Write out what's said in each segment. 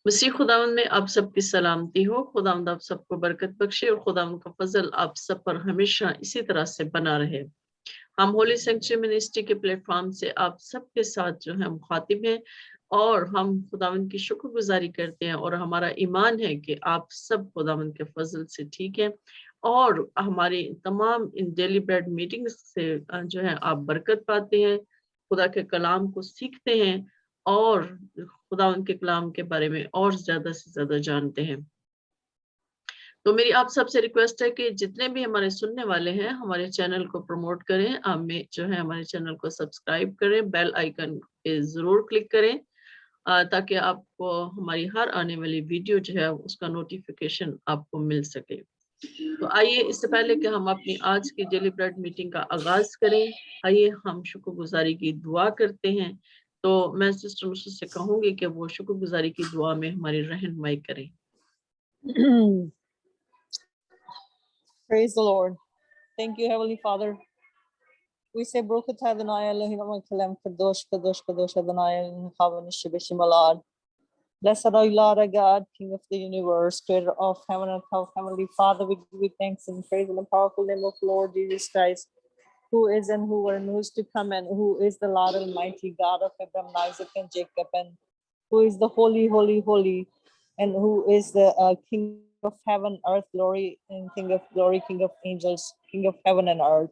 मसीह खुदावंद में आप सबकी सलामती हो। खुदावंद आप सबको बरकत बख्शे और खुदावंद का फजल आप सब पर हमेशा इसी तरह से बना रहे। हम होली सेंचुरी मिनिस्ट्री के प्लेटफॉर्म से आप सबके साथ जो है मुखातिब हैं और हम खुदावंद की शुक्रगुजारी करते हैं और हमारा ईमान है कि आप सब खुदावंद के फजल से ठीक है और हमारी तमाम इन डेली ब्रेड मीटिंग्स से जो है आप बरकत पाते हैं, खुदा के कलाम को सीखते हैं और खुदा उनके कलाम के बारे में और ज्यादा से ज्यादा जानते हैं। तो मेरी आप सबसे रिक्वेस्ट है कि जितने भी हमारे सुनने वाले हैं हमारे चैनल को प्रमोट करें, हमें जो है हमारे चैनल को सब्सक्राइब करें, बेल आइकन पे जरूर क्लिक करें ताकि आपको हमारी हर आने वाली वीडियो जो है उसका नोटिफिकेशन आपको मिल सके। तो आइए इससे पहले कि हम अपनी आज की डेली ब्रेड मीटिंग का आगाज करें, आइए हम शुक्रगुजारी की दुआ करते हैं। तो मैं सिस्टर मुझसे से कहूंगी कि वो शुक्रगुजारी की दुआ में हमारी रहनुमाई करें। Praise the Lord. Thank you, Heavenly Father. We say, Baruch atah Adonai Elohim Melech Kadosh Kadosh Kadosh Adonai Chavanish B'Shem. Blessed are you, Lord our God, King of the universe, creator of heaven and earth. Heavenly Father, we give you thanks and praise in the powerful name of Lord Jesus Christ, who is and who were and who is to come, and who is the Lord Almighty, God of Abraham, Isaac, and Jacob, and who is the holy, holy, holy, and who is the King of heaven, earth, glory, and King of glory, King of angels, King of heaven and earth,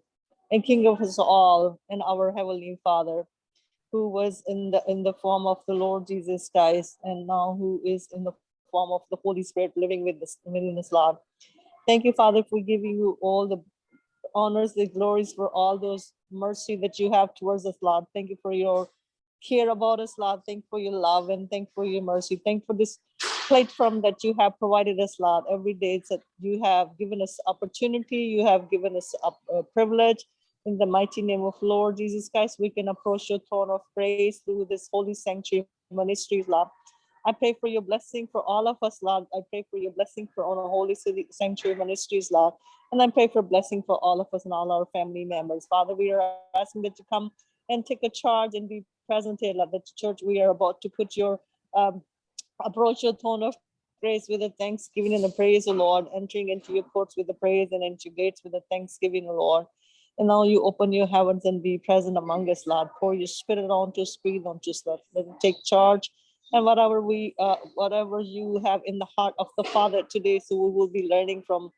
and King of us all, and our Heavenly Father, who was in the form of the Lord Jesus Christ, and now who is in the form of the Holy Spirit living within us, Lord. Thank you, Father, for giving you all the honors, the glories for all those mercy that you have towards us, Lord. Thank you for your care about us, Lord. Thank you for your love and thank you for your mercy. Thank you for this platform that you have provided us, Lord. Every day it's that you have given us opportunity, you have given us a privilege. In the mighty name of Lord Jesus Christ, we can approach your throne of praise through this holy sanctuary ministries, Lord. I pray for your blessing for all of us, Lord. I pray for your blessing for all the holy city sanctuary ministries, Lord. And I pray for blessing for all of us and all our family members. Father, we are asking that you come and take a charge and be present here, Lord. That church, we are about to put your approach your throne of grace with a thanksgiving and a praise, O Lord, entering into your courts with the praise and into your gates with a thanksgiving, O Lord. And now you open your heavens and be present among us, Lord. Pour your spirit onto us, breathe onto us, Lord. Let it take charge. And whatever you have in the heart of the Father today, so we will be learning from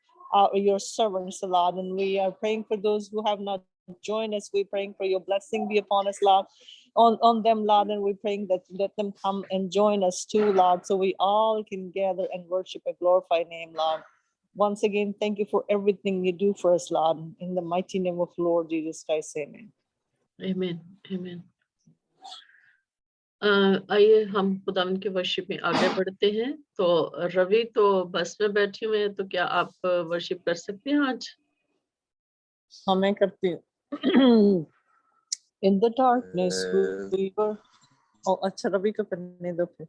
your servants, Lord. And we are praying for those who have not joined us. We're praying for your blessing be upon us, Lord, on them, Lord. And we're praying that let them come and join us too, Lord, so we all can gather and worship and glorify name, Lord. Once again, thank you for everything you do for us, Lord. In the mighty name of Lord Jesus Christ, amen. Amen. Amen. आइए हम खुदावंद के worship में आगे बढ़ते हैं। तो रवि तो बस में बैठी हुए हैं, तो क्या आप वर्शिप कर सकते हैं आज? हाँ, मैं करती हूँ। In the darkness we were. Oh, अच्छा, रवि को करने दो फिर।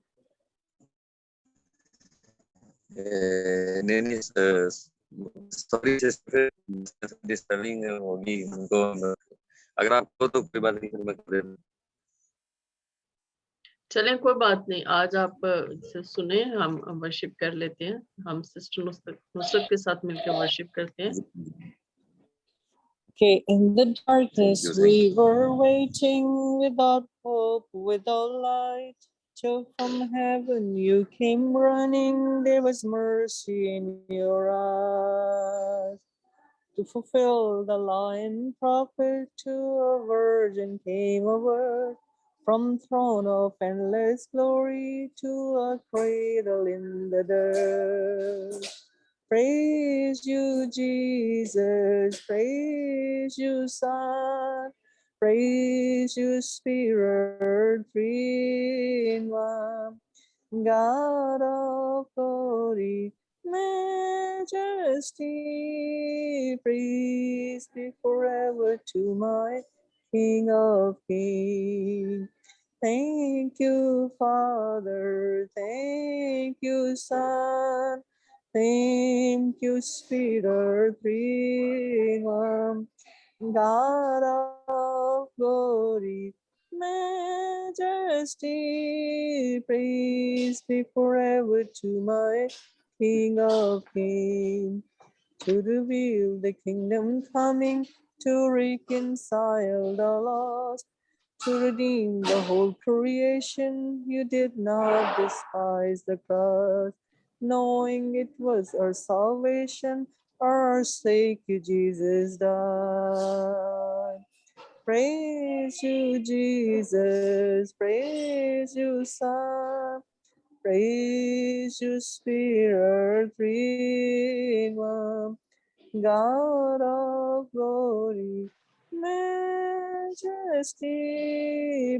नहीं सॉरी सिस्टर, डिस्टर्बिंग होगी उनको। अगर आपको तो कोई बात नहीं, मैं कर दूं। चलें, कोई बात नहीं, आज आप सुने, हम वर्शिप कर लेते हैं। हम सिस्टर नुसरत के साथ मिलकर वर्शिप करते हैं। Okay, in the darkness we were waiting without hope, without light, till from heaven you came running. There was mercy in your eyes. To fulfill the law and prophet, to a virgin came a word. From throne of endless glory to a cradle in the dirt. Praise you, Jesus, praise you, Son, praise you, Spirit, three in one. God of glory, majesty, praise be forever to my King of Kings. Thank you, Father, thank you, Son, thank you, Spirit, three in one. God of glory, majesty, majesty. Praise be forever to my King of Kings, to reveal the kingdom coming, to reconcile the lost, to redeem the whole creation. You did not despise the cross, knowing it was our salvation. For our sake, you, Jesus, died. Praise you, Jesus. Praise you, Son. Praise you, Spirit, three in one. God of glory, majesty,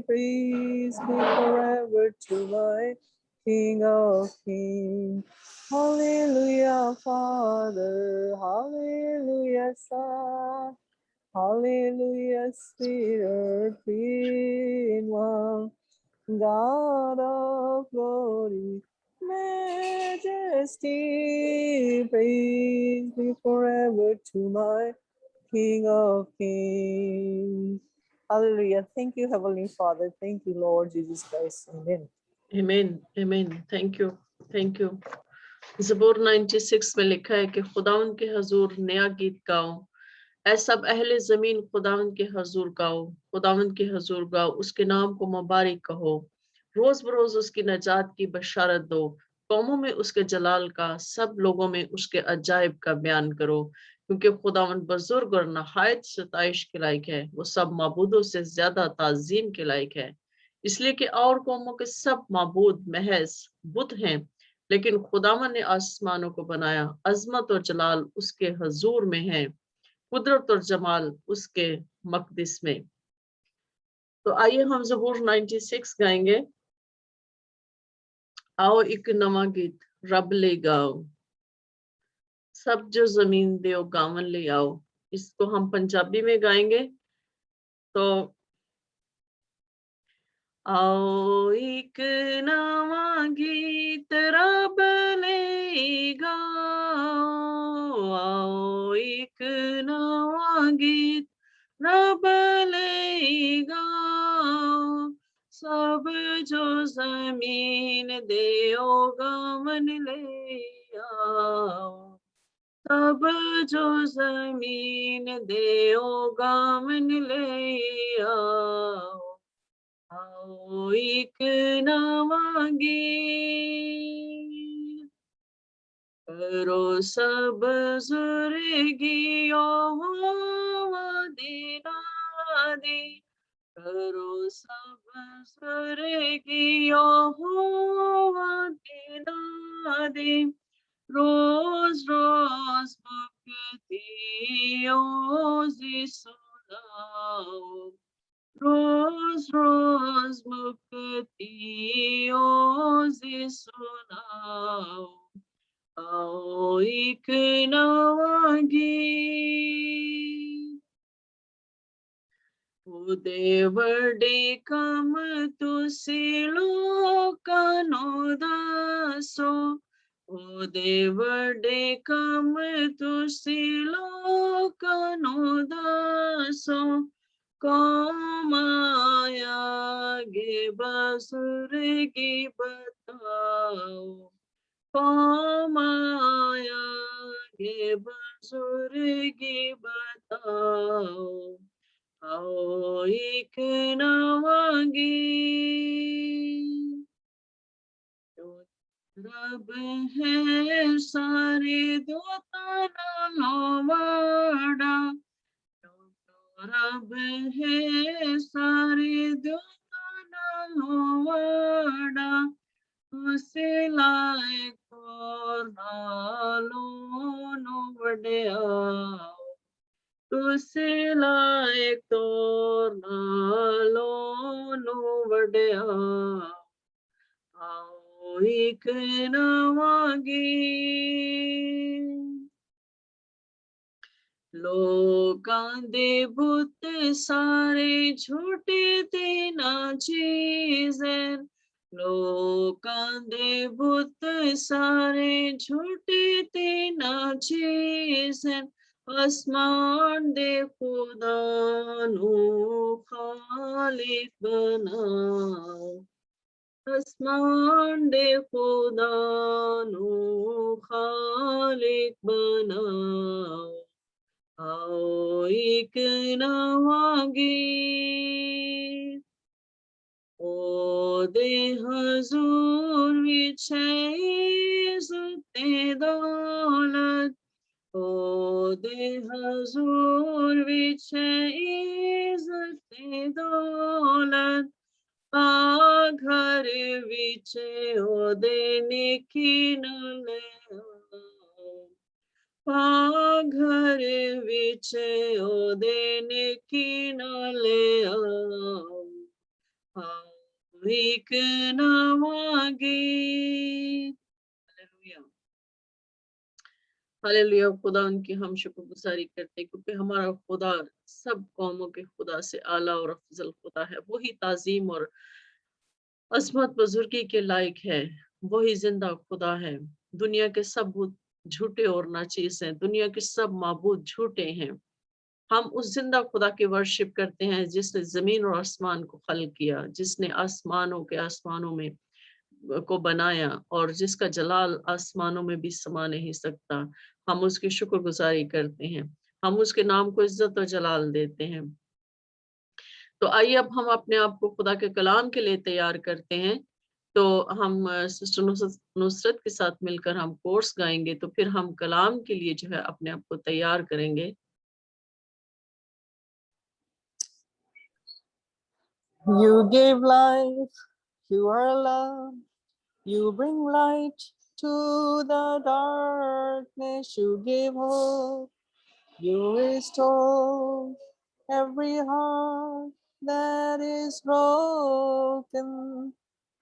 praise be forever to my King of Kings. Hallelujah, Father. Hallelujah, Son. Hallelujah, Spirit, three in one. God of glory, majesty, praise be forever to my King of Kings. Hallelujah. Thank you, Heavenly Father. Thank you, Lord Jesus Christ. Amen. Amen. Amen. Thank you. Thank you. ज़बूर 96 में लिखा है कि खुदावन के हजूर नया गीत गाओ, ऐ सब अहले जमीन खुदावन के हजूर गाओ, खुदावन के हजूर गाओ, उसके नाम को मुबारक कहो, रोज बरोज उसकी नजात की बशारत दो, कौमों में उसके जलाल का, सब लोगों में उसके अजायब का बयान करो, क्योंकि खुदावन बुजुर्ग और नहायत सताइश के लायक है, वो सब माबूदों से ज्यादा ताजीम के लायक है, इसलिए कि और कौमों के सब माबूद महज बुत हैं, लेकिन खुदावन ने आसमानों को बनाया, अजमत और जलाल उसके हजूर में है, कुदरत और जमाल उसके मकदिस में। तो आइए हम ज़बूर 96 गाएंगे। आओ एक नवा गीत रब ले गाओ, सब जो जमीन दे गावन ले आओ। इसको हम पंजाबी में गाएंगे। तो आओ एक नवा गीत रब ले गाओ, आओ एक नवा गीत रब ले गाओ, सब जो जमीन दे गावन ले आओ, सब जो जमीन दे गावन ले आओ, आओ एक नवा गीत करो सब जुर्गियो दीना दी, करो सब जुर्गियो दीना दी, रोज रोज भक्तियों जी सुनाओ, रोज रोज मुक्तियों से सुनाओ, आओ एक नवा गीत, उदे बड़े कम तुसी लोकानो दासो, उदे बड़े कम तुसी लोकानो दासो, कौम आगे बजुर्गी बताओ, कौम आगे बजुर्गी बताओ, आओ एक नवा गीत, रब है सारे दोता नालोवाड़ा, रब है सारे दोता नालोवाड़ा, उसे लायक और नालो नो वड्याओ, तुसे लायक और नालो नो वड्याओ, आओ एक नवा गीत, लोकां दे बुत सारे झूठे ते ना चीज़ें, लोकां दे बुत सारे झूठे ते ना चीज़ें, आसमान दे खुदा नु खालिक बना आसमान दे खुदा नु खालिक बना आओ एक नवा गीत ओ दे हजूर विच है इज़्ज़त दौलत ओ दे हजूर विच है इज़्ज़त दौलत आ घर विच ओ दे नेकी नाल आ घर विच ओ दे नेकी नाल एक नवा गीत हालेलुया हालेलुया खुदा उनकी हम शुक्रगुजारी करते हैं क्योंकि हमारा खुदा सब कौमों के खुदा से आला और अफजल खुदा है वही ताजीम और अजमत बुजुर्गी के लायक है वही जिंदा खुदा है दुनिया के सब बुत झूठे और नाचीज हैं दुनिया के सब माबूद झूठे हैं हम उस जिंदा खुदा की वर्शिप करते हैं जिसने जमीन और आसमान को खल्क किया जिसने आसमानों के आसमानों में को बनाया और जिसका जलाल आसमानों में भी समा नहीं सकता हम उसकी शुक्रगुजारी करते हैं हम उसके नाम को इज्जत और जलाल देते हैं तो आइए अब हम अपने आप को खुदा के कलाम के लिए तैयार करते हैं तो हम सिस्टर नुसरत के साथ मिलकर हम कोर्स गाएंगे तो फिर हम कलाम के लिए जो है अपने आप को तैयार करेंगे You give life, you are love, you bring light to the darkness, you give hope, you restore every heart that is broken.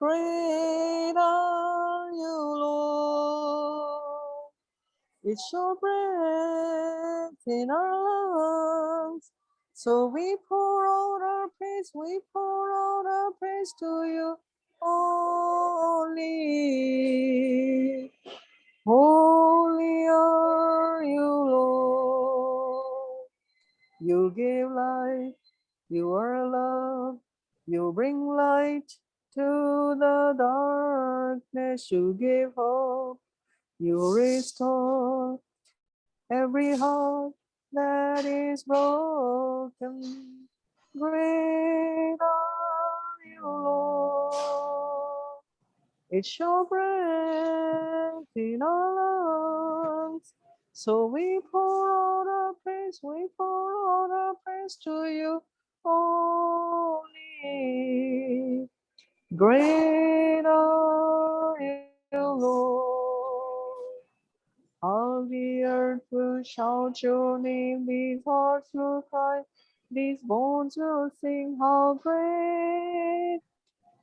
Great are you, Lord. It's your breath in our lungs. So we pour out our praise, we pour out our praise to you only. Holy are you, Lord. You give life, you are love, you bring light to the darkness, you give hope, you restore every heart that is broken. Great are you, Lord. It's your breath in our lungs. So we pour out our praise, we pour out our praise to you only. Great are you, Lord. All the earth will shout your name, these hearts will cry, these bones will sing, how great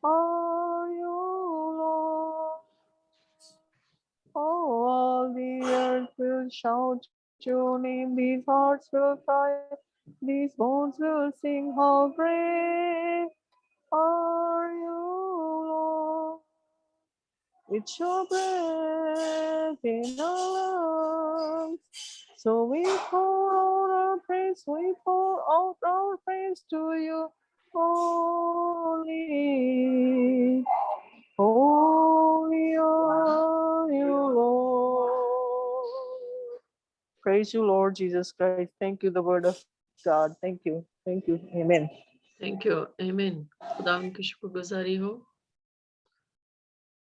are you, Lord. Oh, all the earth will shout your name, these hearts will cry, these bones will sing, how great are you, Lord. It's your breath in our lungs. So we pour out our praise, we pour out our praise to you only. Holy are you, Lord. Praise you, Lord Jesus Christ. Thank you, the word of God. Thank you. Thank you. Amen. Thank you आमीन खुदा उनकी शुक्रगुजारी हो